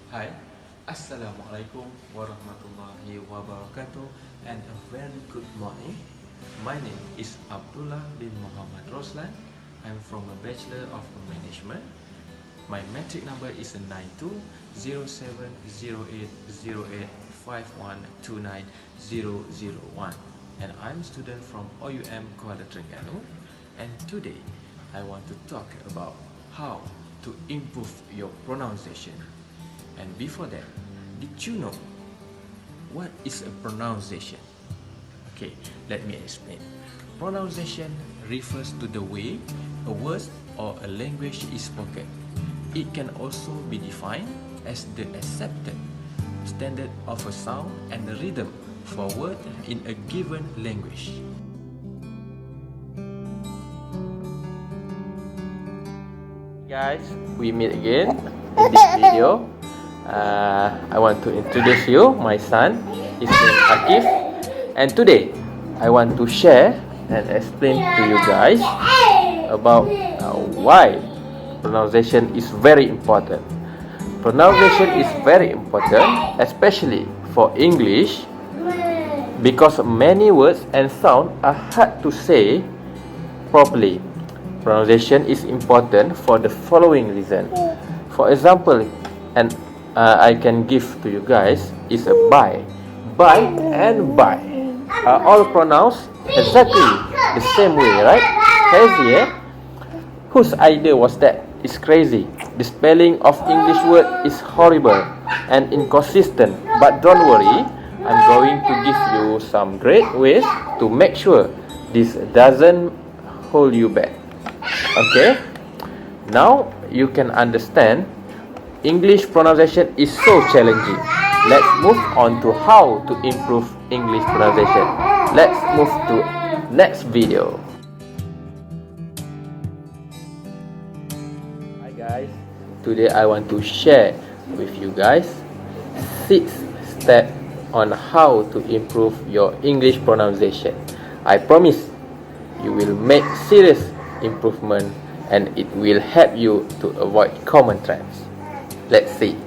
Hi, Assalamualaikum warahmatullahi wabarakatuh, and a very good morning. My name is Abdullah bin Muhammad Roslan. I'm from a Bachelor of Management. My metric number is 9207080851290001, and I'm a student from OUMH1303. And today I want to talk about how to improve your pronunciation. And before that, did you know what is a pronunciation? Okay, let me explain. Pronunciation refers to the way a word or a language is spoken. It can also be defined as the accepted standard of a sound and a rhythm for a word in a given language. Guys, we meet again in this video. I want to introduce you my son. His name is Akif, and today I want to share and explain to you guys about why pronunciation is very important. Pronunciation is very important, especially for English, because many words and sounds are hard to say properly. Pronunciation is important for the following reason. For example, I can give to you guys is a buy. Buy and buy are all pronounced exactly the same way, right? Crazy, eh? Whose idea was that? It's crazy. The spelling of English word is horrible and inconsistent. But don't worry, I'm going to give you some great ways to make sure this doesn't hold you back. Okay? Now you can understand English pronunciation is so challenging. Let's move on to how to improve English pronunciation. Let's move to next video. Hi guys, today I want to share with you guys 6 steps on how to improve your English pronunciation. I promise you will make serious improvement and it will help you to avoid common traps. Let's see.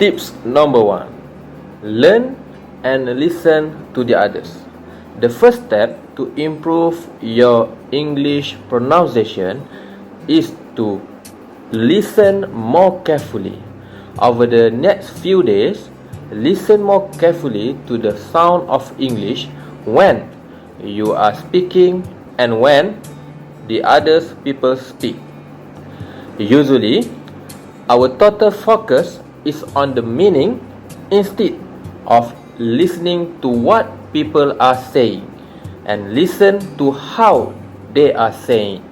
Tips number 1. Learn and listen to the others. The first step to improve your English pronunciation is to listen more carefully. Over the next few days, listen more carefully to the sound of English when you are speaking and when the other people speak. Usually, our total focus is on the meaning instead of listening to what people are saying, and listen to how they are saying.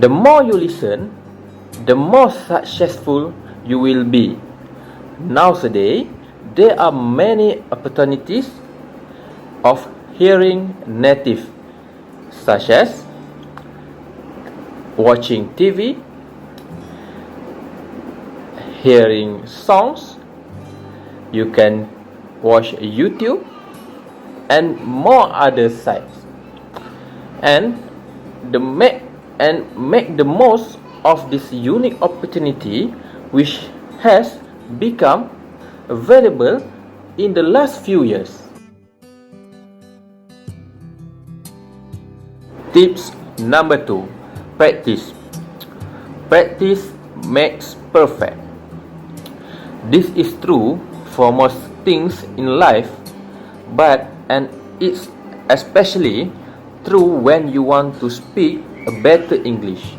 The more you listen, the more successful you will be. Nowadays, there are many opportunities of hearing native, such as watching TV, hearing songs. You can watch YouTube and more other sites, and make the most of this unique opportunity which has become available in the last few years. Tips number 2. Practice. Practice makes perfect. This is true for most things in life, and it's especially true when you want to speak a better English.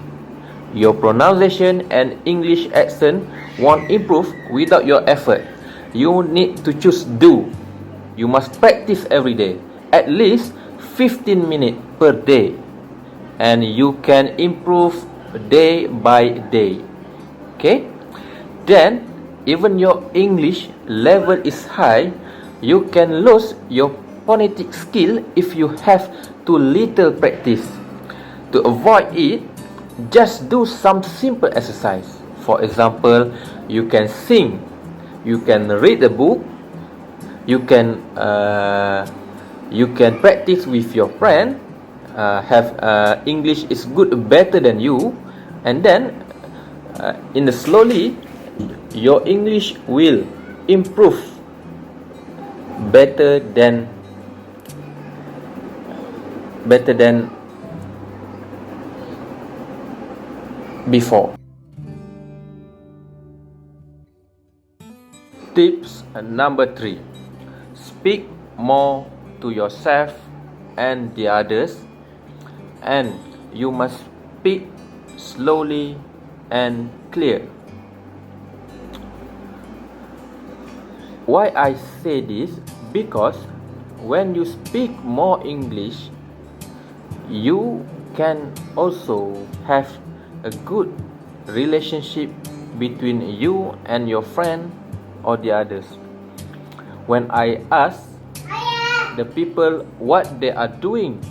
Your pronunciation and English accent won't improve without your effort. You need to choose do. You must practice every day, at least 15 minutes per day, and you can improve day by day. Okay? Then, even your English level is high, you can lose your phonetic skill if you have too little practice. To avoid it, just do some simple exercise. For example, you can sing, you can read a book, you can practice with your friend, have English is good, better than you, and then in the slowly your English will improve better than before. Tips number 3. Speak more to yourself and the others, and you must speak slowly and clear. Why I say this? Because when you speak more English, you can also have a good relationship between you and your friend or the others. When I ask the people what they are doing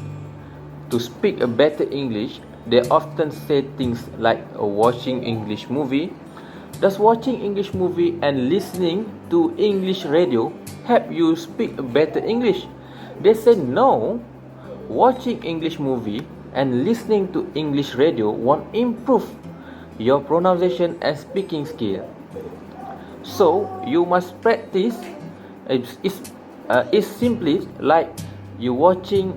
to speak a better English, they often say things like watching English movie. Does watching English movie and listening to English radio help you speak a better English? They say no. Watching English movie and listening to English radio won't improve your pronunciation and speaking skill. So you must practice. It's simply like you watching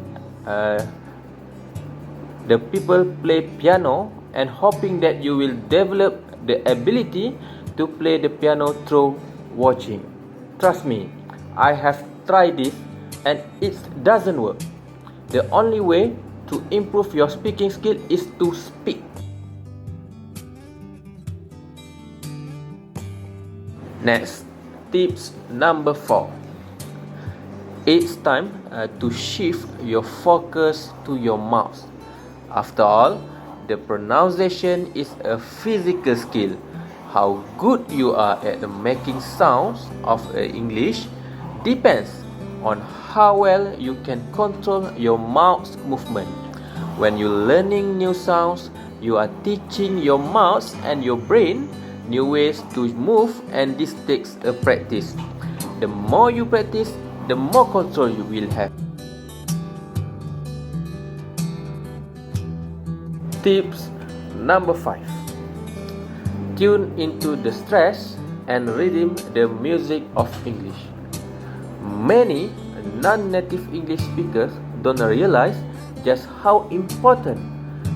the people play piano and hoping that you will develop the ability to play the piano through watching. Trust me, I have tried this and it doesn't work. The only way to improve your speaking skill is to speak. Next, tips number 4. It's time to shift your focus to your mouth. After all, the pronunciation is a physical skill. How good you are at making sounds of English depends on how well you can control your mouth movement. When you're learning new sounds, you are teaching your mouth and your brain new ways to move, and this takes a practice. The more you practice, the more control you will have. Tips number 5. Tune into the stress and rhythm the music of English. Many non-native English speakers don't realize just how important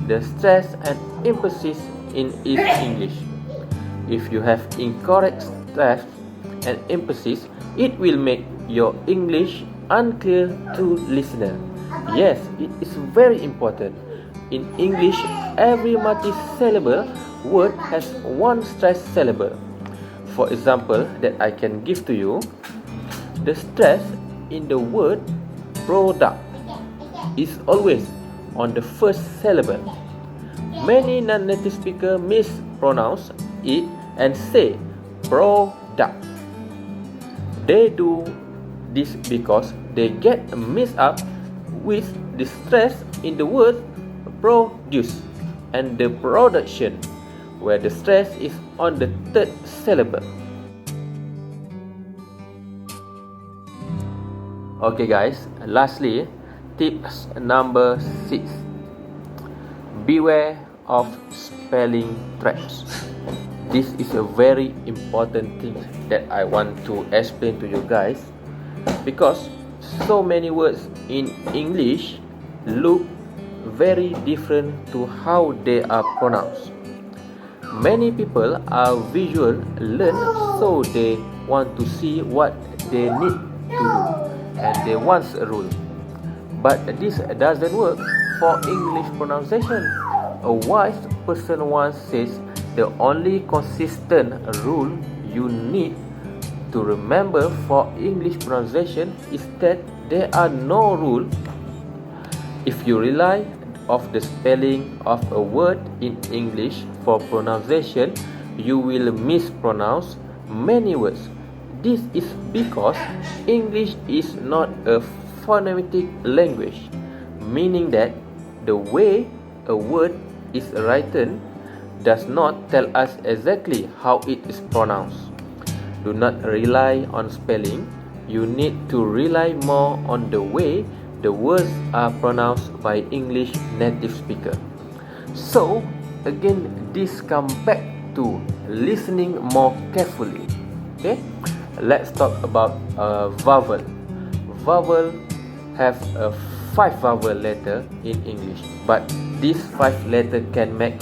the stress and emphasis is English. If you have incorrect stress and emphasis, it will make your English unclear to listener. Yes, it is very important. In English, every multi-syllable word has one stress syllable. For example, that I can give to you, the stress in the word product is always on the first syllable. Many non-native speakers mispronounce it and say product. They do this because they get mixed up with the stress in the word produce and the production, where the stress is on the third syllable. Okay guys, lastly, tips number 6. Beware of spelling traps. This is a very important thing that I want to explain to you guys, because so many words in English look very different to how they are pronounced. Many people are visual learned, so they want to see what they need to do and they want a rule. But this doesn't work for English pronunciation. A wise person once says the only consistent rule you need to remember for English pronunciation is that there are no rules. If you rely on the spelling of a word in English for pronunciation, you will mispronounce many words. This is because English is not a phonetic language, meaning that the way a word is written does not tell us exactly how it is pronounced. Do not rely on spelling. You need to rely more on the way the words are pronounced by English native speaker. So again, this come back to listening more carefully. Okay, let's talk about vowel. Vowel have a 5 vowel letter in English, but these 5 letter can make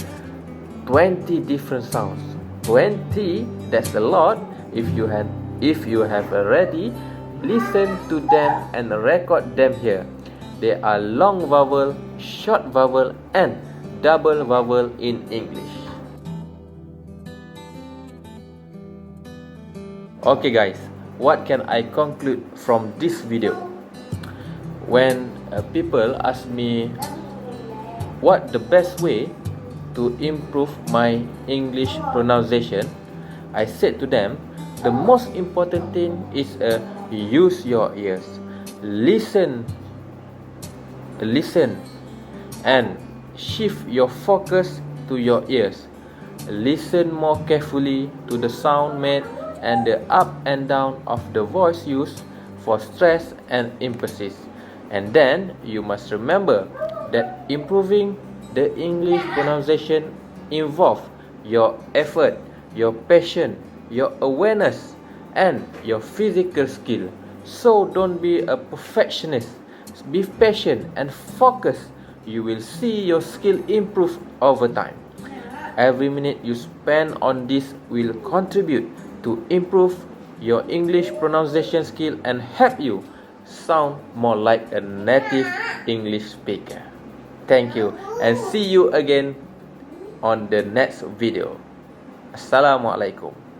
20 different sounds. 20, that's a lot. If you have already listened to them and record them here. There are long vowel, short vowel, and double vowel in English. Okay guys, what can I conclude from this video? When people ask me what the best way to improve my English pronunciation, I said to them, the most important thing is use your ears. Listen and shift your focus to your ears. Listen more carefully to the sound made and the up and down of the voice used for stress and emphasis. And then you must remember that improving the English pronunciation involves your effort, your passion, your awareness, and your physical skill. So don't be a perfectionist. Be patient and focused. You will see your skill improve over time. Every minute you spend on this will contribute to improve your English pronunciation skill and help you sound more like a native English speaker. Thank you and see you again on the next video. Assalamualaikum.